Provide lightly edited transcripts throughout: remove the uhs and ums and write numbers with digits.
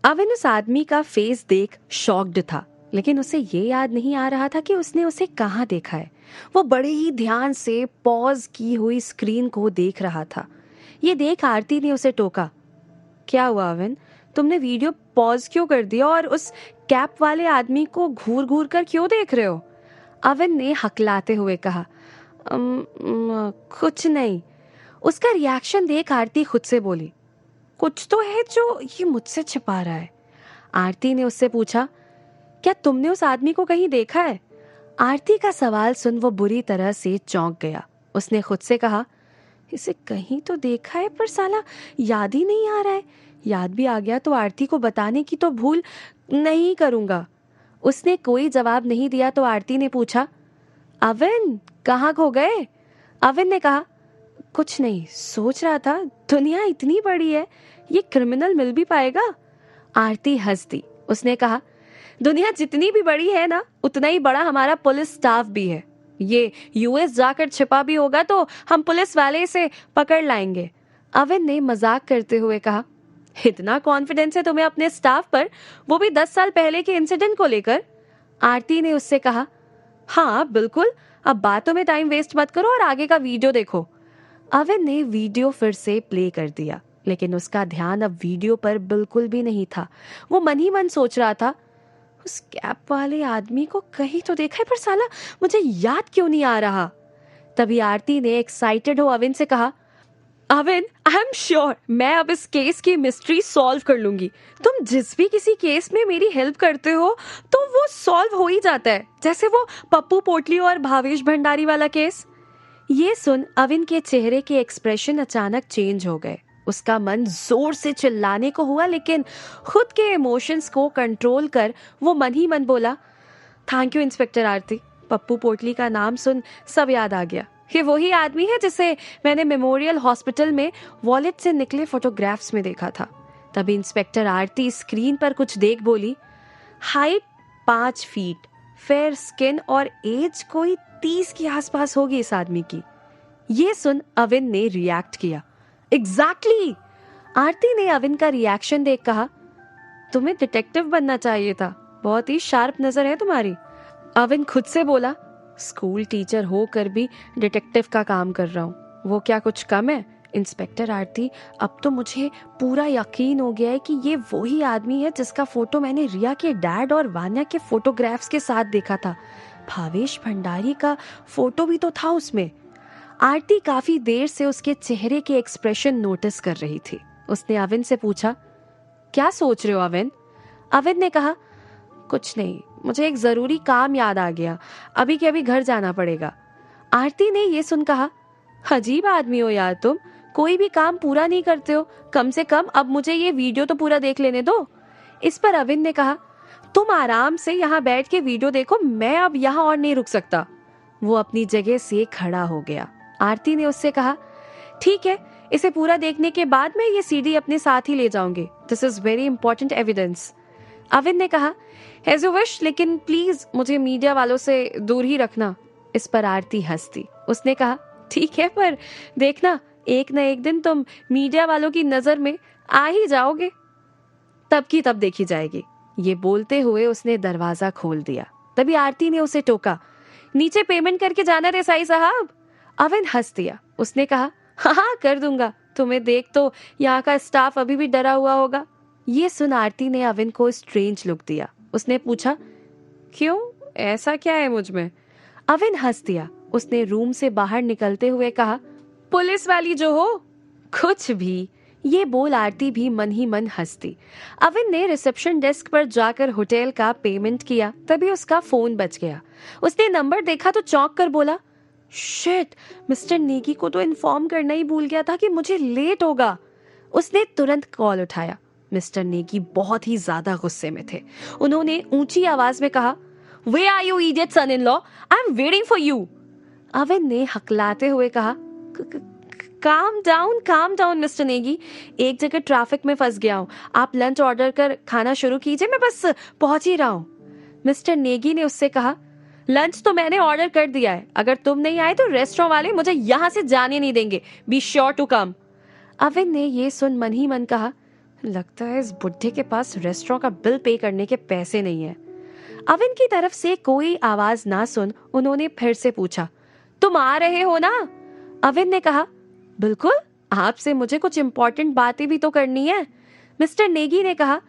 अविन उस आदमी का फेस देख शॉक्ड था, लेकिन उसे ये याद नहीं आ रहा था कि उसने उसे कहाँ देखा है। वो बड़े ही ध्यान से पॉज की हुई स्क्रीन को देख रहा था। ये देख आरती ने उसे टोका, क्या हुआ अविन, तुमने वीडियो पॉज क्यों कर दिया और उस कैप वाले आदमी को घूर घूर कर क्यों देख रहे हो? अविन ने हकलाते हुए कहा, कुछ नहीं। उसका रिएक्शन देख आरती खुद से बोली, कुछ तो है जो ये मुझसे छिपा रहा है। आरती ने उससे पूछा, क्या तुमने उस आदमी को कहीं देखा है? आरती का सवाल सुन वो बुरी तरह से चौंक गया। उसने खुद से कहा, इसे कहीं तो देखा है पर साला याद ही नहीं आ रहा है। याद भी आ गया तो आरती को बताने की तो भूल नहीं करूंगा। उसने कोई जवाब नहीं दिया तो आरती ने पूछा, अविन कहाँ खो गए? अविन ने कहा, कुछ नहीं, सोच रहा था दुनिया इतनी बड़ी है, ये क्रिमिनल मिल भी पाएगा? आरती हंस दी। उसने कहा, दुनिया जितनी भी बड़ी है ना, उतना ही बड़ा हमारा पुलिस स्टाफ भी है। ये यूएस जाकर छिपा भी होगा तो हम पुलिस वाले इसे पकड़ लाएंगे। अविन ने मजाक करते हुए कहा, इतना कॉन्फिडेंस है तुम्हें अपने स्टाफ पर, वो भी 10 साल पहले के इंसिडेंट को लेकर? आरती ने उससे कहा, हाँ बिल्कुल, अब बातों में टाइम वेस्ट मत करो और आगे का वीडियो देखो। अविन ने वीडियो फिर से प्ले कर दिया, लेकिन उसका ध्यान अब वीडियो पर बिल्कुल भी नहीं था। वो मन ही मन सोच रहा था, उस कैप वाले आदमी को कहीं तो देखा है पर साला मुझे याद क्यों नहीं आ रहा। तभी आरती ने एक्साइटेड हो अविन से कहा, अविन आई एम श्योर मैं अब इस केस की मिस्ट्री सॉल्व कर लूंगी। तुम जिस भी किसी केस में मेरी हेल्प करते हो तो वो सॉल्व हो ही जाता है, जैसे वो पप्पू पोटली और भावेश भंडारी वाला केस। ये सुन अविन के चेहरे के एक्सप्रेशन अचानक चेंज हो गए। उसका मन जोर से चिल्लाने को हुआ, लेकिन खुद के इमोशंस को कंट्रोल कर वो मन ही मन बोला, थैंक यू इंस्पेक्टर आरती। पप्पू पोटली का नाम सुन सब याद आ गया। ये वही आदमी है जिसे मैंने मेमोरियल हॉस्पिटल में वॉलेट से निकले फोटोग्राफ्स में देखा था। तभी इंस्पेक्टर आरती स्क्रीन पर कुछ देख बोली, हाइट 5 फीट, फेयर स्किन और एज कोई 30 के आसपास होगी इस आदमी की। ये सुन अविन ने रिएक्ट किया, एग्जैक्टली। आरती ने अविन का रिएक्शन देख कहा, तुम्हें डिटेक्टिव बनना चाहिए था, बहुत ही शार्प नजर है तुम्हारी। अविन खुद से बोला, स्कूल टीचर होकर भी डिटेक्टिव का काम कर रहा हूँ, वो क्या कुछ कम है? इंस्पेक्टर आरती, अब तो मुझे पूरा यकीन हो गया है कि ये वही आदमी है जिसका फोटो मैंने रिया के डैड और वान्या के फोटोग्राफ्स के साथ देखा था। भावेश भंडारी का फोटो भी तो था उसमें। आरती काफी देर से उसके चेहरे के एक्सप्रेशन नोटिस कर रही थी। उसने अविन से पूछा, क्या सोच रहे हो अविन? अविन ने कहा, कुछ नहीं, मुझे एक जरूरी काम याद आ गया, अभी के अभी घर जाना पड़ेगा। आरती ने ये सुन कहा, अजीब आदमी हो यार तुम, कोई भी काम पूरा नहीं करते हो। कम से कम अब मुझे ये वीडियो तो पूरा देख लेने दो। इस पर अविन ने कहा, तुम आराम से यहाँ बैठ के वीडियो देखो, मैं अब यहाँ और नहीं रुक सकता। वो अपनी जगह से खड़ा हो गया। आरती ने उससे कहा, ठीक है, इसे पूरा देखने के बाद मैं ये सीडी अपने साथ ही ले जाऊंगी, this is very important evidence. Avin ने कहा, एज यू विश, लेकिन प्लीज मुझे मीडिया वालों से दूर ही रखना। इस पर आरती हंसती। उसने कहा, ठीक है, पर देखना एक न एक दिन तुम मीडिया वालों की नजर में आ ही जाओगे, तब की तब देखी जाएगी। ये बोलते हुए उसने दरवाजा खोल दिया। तभी आरती ने उसे टोका, नीचे पेमेंट करके जाना रेसाई साहब। अविन हंस दिया। उसने कहा, हाँ कर दूंगा, तुम्हें देख तो यहाँ का स्टाफ अभी भी डरा हुआ होगा। ये सुन आरती ने अविन को स्ट्रेंज लुक दिया। उसने पूछा, क्यों, ऐसा क्या है मुझ में? अविन हंस दिया। उसने रूम से बाहर निकलते हुए कहा, पुलिस वाली जो हो। कुछ भी। ये बोल आरती भी मन ही मन हंसती। अविन ने रिसेप्शन डेस्क पर जाकर होटल का पेमेंट किया। तभी उसका फोन बज गया। उसने नंबर देखा तो चौंक कर बोला, शिट, मिस्टर नेगी को तो इन्फॉर्म करना ही भूल गया था कि मुझे लेट होगा। उसने तुरंत कॉल उठाया। मिस्टर नेगी बहुत ही ज्यादा गुस्से में थे। उन्होंने ऊंची आवाज में कहा, where are you idiot son in law, I am waiting for you. Avin ने हकलाते हुए कहा, काम डाउन मिस्टर नेगी, एक जगह ट्रैफिक में फंस गया हूँ, आप लंच ऑर्डर कर खाना शुरू कीजिए, मैं बस पहुंच ही रहा हूँ। मिस्टर नेगी ने उससे कहा, लंच तो मैंने ऑर्डर कर दिया है, अगर तुम नहीं आए तो रेस्टोरेंट वाले मुझे यहाँ से जाने नहीं देंगे, be sure to come. Avin ने ये सुन मन ही मन कहा, लगता है इस बुढ़े के पास रेस्टोरेंट का बिल पे करने के पैसे नहीं है। अविन की तरफ से कोई आवाज ना सुन उन्होंने फिर से पूछा, तुम आ रहे हो ना? अविन ने कहा, बिल्कुल, आपसे मुझे कुछ इंपॉर्टेंट बातें भी तो करनी है। मिस्टर नेगी ने कहा,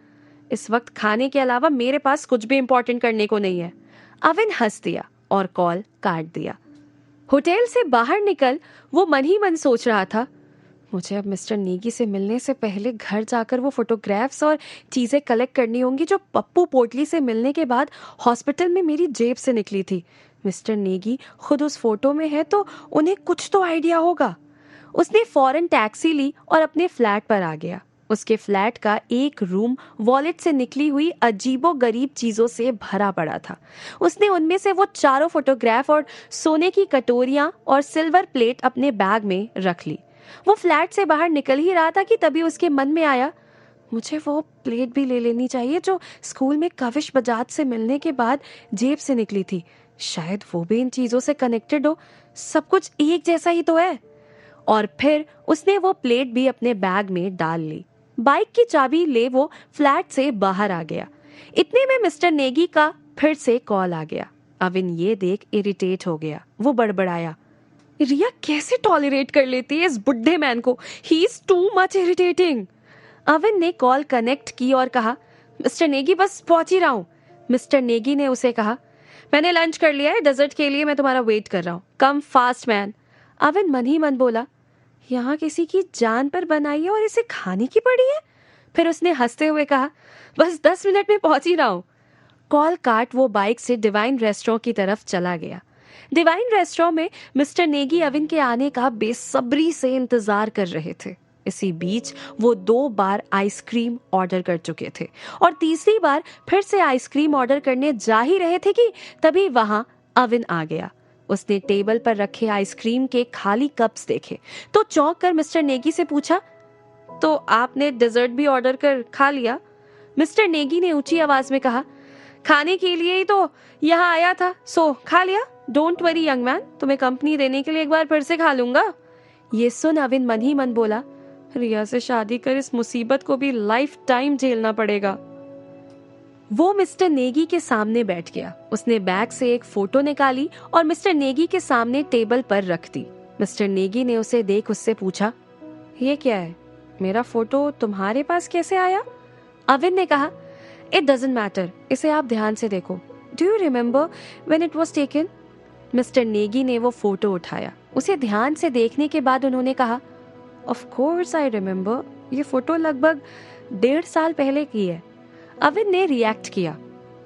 इस वक्त खाने के अलावा मेरे पास कुछ भी इंपॉर्टेंट करने को नहीं है। अविन हंस दिया और कॉल काट दिया। होटल से बाहर निकल वो मन ही मन सोच रहा था, मुझे अब मिस्टर नेगी से मिलने से पहले घर जाकर वो फोटोग्राफ्स और चीजें कलेक्ट करनी होंगी जो पप्पू पोटली से मिलने के बाद हॉस्पिटल में मेरी जेब से निकली थी। मिस्टर नेगी खुद उस फोटो में है तो उन्हें कुछ तो आइडिया होगा। उसने फौरन टैक्सी ली और अपने फ्लैट पर आ गया। उसके फ्लैट का एक रूम वॉलेट से निकली हुई अजीबो गरीब चीजों से भरा पड़ा था। उसने उनमें से वो चारों फोटोग्राफ और सोने की कटोरियां और सिल्वर प्लेट अपने बैग में रख ली। वो फ्लैट से बाहर निकल ही रहा था कि तभी उसके मन में आया, मुझे वो प्लेट भी ले लेनी चाहिए जो स्कूल में कविश बजाज से मिलने के बाद जेब से निकली थी। शायद वो भी इन चीजों से कनेक्टेड हो। सब कुछ एक जैसा ही तो है। और फिर उसने वो प्लेट भी अपने बैग में डाल ली। बाइक की चाबी ले वो फ्लैट से बाहर आ गया। इतने में मिस्टर नेगी का फिर से कॉल आ गया। अविन ये देख इरिटेट हो गया। वो बड़बड़ाया, रिया कैसे टॉलरेट कर लेती है इस बुढ़े मैन को? He is too much irritating. Avin ने कॉल कनेक्ट की और कहा, मिस्टर नेगी बस पहुंच ही रहा हूं। मिस्टर नेगी ने उसे कहा, मैंने लंच कर लिया है, डेजर्ट के लिए मैं तुम्हारा वेट कर रहा हूं, कम फास्ट मैन। अविन मन ही मन बोला, यहाँ किसी की जान पर बनाई है और इसे खाने की पड़ी है। फिर उसने हंसते हुए कहा, बस 10 मिनट में पहुंच ही रहा हूं। कॉल काट वो बाइक से डिवाइन रेस्टोरेंट की तरफ चला गया। डिवाइन रेस्टोरेंट में मिस्टर नेगी अविन के आने का बेसब्री से इंतजार कर रहे थे। इसी बीच वो 2 बार आइसक्रीम ऑर्डर कर चुके थे और तीसरी बार फिर से आइसक्रीम ऑर्डर करने जा ही रहे थे कि तभी वहां अविन आ गया। उसने टेबल पर रखे आइसक्रीम के खाली कप्स देखे तो चौंक कर मिस्टर नेगी से पूछा, तो आपने डेजर्ट भी ऑर्डर कर खा लिया? मिस्टर नेगी ने ऊंची आवाज में कहा, खाने के लिए ही तो यहाँ आया था, सो खा लिया। डोंट वरी यंग मैन, तुम्हें कंपनी देने के लिए एक बार फिर से खा लूंगा। ये सुन अविन मन ही मन बोला, रिया से शादी कर इस मुसीबत को भी लाइफ टाइम झेलना पड़ेगा। वो मिस्टर नेगी के सामने बैठ गया। उसने बैग से एक फोटो निकाली और मिस्टर नेगी के सामने टेबल पर रख दी। मिस्टर नेगी ने उसे देख उससे पूछा, ये क्या है? मेरा फोटो तुम्हारे पास कैसे आया? अविन ने कहा, इट डजंट मैटर, इसे आप ध्यान से देखो। Do you remember when it was taken? Mister Negi ने वो फोटो उठाया। उसे ध्यान से देखने के बाद उन्होंने कहा, ऑफ कोर्स आई रिमेम्बर, ये फोटो लगभग 1.5 साल पहले की है। अविन ने रिएक्ट किया,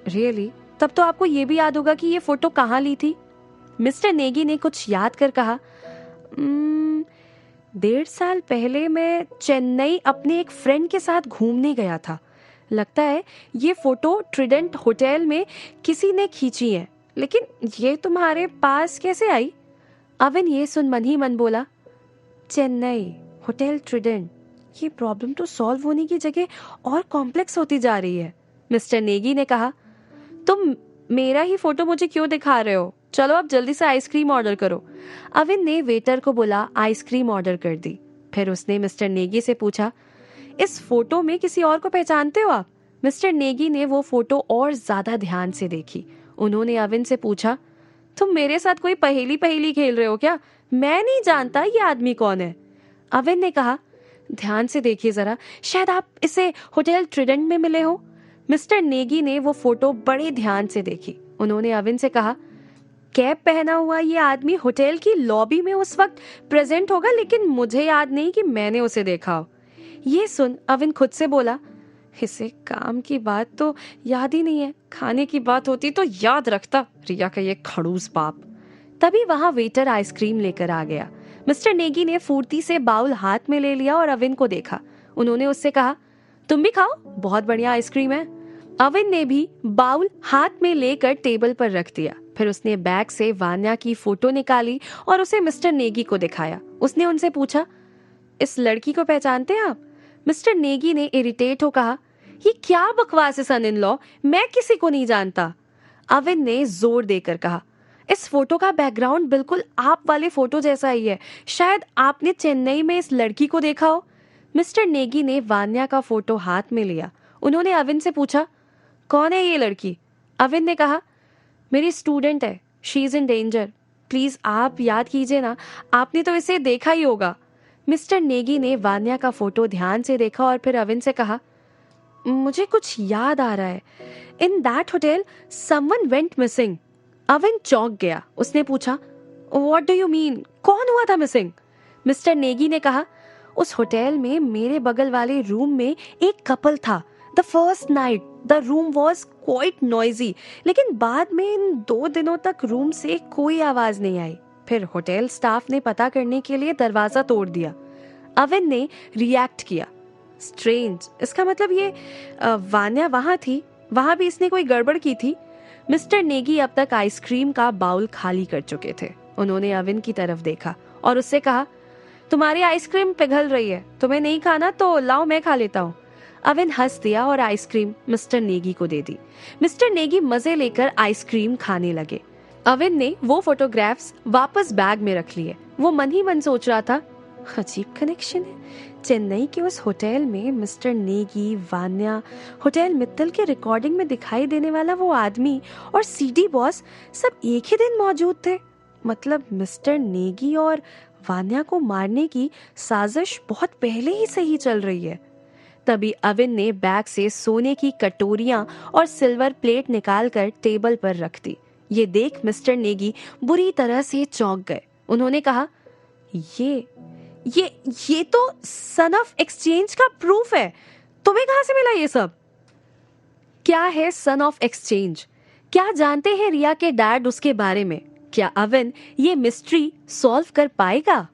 रियली? तब तो आपको ये भी याद होगा कि ये फोटो कहाँ ली थी? मिस्टर नेगी ने कुछ याद कर कहा, 1.5 साल पहले मैं चेन्नई अपने एक फ्रेंड के साथ घूमने गया था। लगता है ये फोटो ट्रिडेंट होटल में किसी ने खींची है, लेकिन ये तुम्हारे पास कैसे आई? अविन ये सुन मन ही मन बोला, चेन्नई, होटल ट्रिडेंट, ये प्रॉब्लम तो सॉल्व होने की जगह और कॉम्प्लेक्स होती जा रही है। मिस्टर नेगी ने कहा, तुम मेरा ही फोटो मुझे क्यों दिखा रहे हो? चलो अब जल्दी से आइसक्रीम ऑर्डर करो। अविन ने वेटर को बोला आइसक्रीम ऑर्डर कर दी। फिर उसने मिस्टर नेगी से पूछा, इस फोटो में किसी और को पहचानते हो आप? मिस्टर नेगी ने वो फोटो और ज्यादा ध्यान से देखी। उन्होंने अविन से पूछा, तुम मेरे साथ कोई पहेली पहेली खेल रहे हो क्या? मैं नहीं जानता ये आदमी कौन है। अविन ने कहा, ध्यान से देखिए जरा, शायद आप इसे होटल ट्रिडेंट में मिले हो। मिस्टर नेगी ने वो फोटो बड़े ध्यान से देखी। उन्होंने अविन से कहा, कैप पहना हुआ ये आदमी होटल की लॉबी में उस वक्त प्रेजेंट होगा, लेकिन मुझे याद नहीं कि मैंने उसे देखा हो। ये सुन अविन खुद से बोला, इसे काम की बात तो याद ही नहीं है, खाने की बात होती तो याद रखता, रिया का ये खड़ूस बाप। तभी वहां वेटर आइसक्रीम लेकर आ गया। मिस्टर नेगी ने फुर्ती से बाउल हाथ में ले लिया और अविन को देखा। उन्होंने उससे कहा, तुम भी खाओ, बहुत बढ़िया आइसक्रीम है। अविन ने भी बाउल हाथ में लेकर टेबल पर रख दिया। फिर उसने बैग से वान्या की फोटो निकाली और उसे मिस्टर नेगी को दिखाया। उसने उनसे पूछा, इस लड़की को पहचानते हैं आप? मिस्टर नेगी ने इरिटेट हो कहा, ये क्या बकवास है सन इन लॉ, मैं किसी को नहीं जानता। अविन ने जोर देकर कहा, इस फोटो का बैकग्राउंड बिल्कुल आप वाले फोटो जैसा ही है, शायद आपने चेन्नई में इस लड़की को देखा हो। मिस्टर नेगी ने वान्या का फोटो हाथ में लिया। उन्होंने अविन से पूछा, कौन है ये लड़की? अविन ने कहा, मेरी स्टूडेंट है, she is in danger, please आप याद कीजिए ना, आपने तो इसे देखा ही होगा। मिस्टर नेगी ने वान्या का फोटो ध्यान से देखा और फिर अविन से कहा, मुझे कुछ याद आ रहा है, in that hotel someone went missing. Avin चौंक गया। उसने पूछा, व्हाट डू यू मीन, कौन हुआ था मिसिंग? मिस्टर नेगी ने कहा, उस होटल में मेरे बगल वाले रूम में एक कपल था। The first night the room was quite noisy, लेकिन बाद में इन 2 दिनों तक रूम से कोई आवाज नहीं आई। फिर होटल स्टाफ ने पता करने के लिए दरवाजा तोड़ दिया। अविन ने रिएक्ट किया, स्ट्रेंज, इसका मतलब ये वान्या वहां थी, वहां भी इसने कोई गड़बड़ की थी। मिस्टर नेगी अब तक आइसक्रीम का बाउल खाली कर चुके थे। उन्होंने अविन की तरफ देखा और उससे कहा, तुम्हारी आइसक्रीम पिघल रही है, तुम्हें नहीं खाना तो लाओ मैं खा लेता हूँ। अविन हंस दिया और आइसक्रीम मिस्टर नेगी को दे दी। मिस्टर नेगी मजे लेकर आइसक्रीम खाने लगे। अविन ने वो फोटोग्राफ्स वापस बैग में रख लिए। वो मन ही मन सोच रहा था, अजीब कनेक्शन है, चेन्नई के उस होटल में मिस्टर नेगी, वान्या, होटल मित्तल के रिकॉर्डिंग में दिखाई देने वाला वो आदमी और सीडी बॉस सब एक ही दिन मौजूद थे। मतलब मिस्टर नेगी और वान्या को मारने की साजिश बहुत पहले ही से ही चल रही है। तभी अविन ने बैग से सोने की कटोरियां और सिल्वर प्लेट निकालकर टेबल पर रख दी। ये देख मिस्टर नेगी बुरी तरह से चौंक गए। उन्होंने कहा, ये तो सन ऑफ एक्सचेंज का प्रूफ है, तुम्हें कहां से मिला ये सब? क्या है सन ऑफ एक्सचेंज? क्या जानते हैं रिया के डैड उसके बारे में? क्या अविन ये मिस्ट्री सॉल्व कर पाएगा?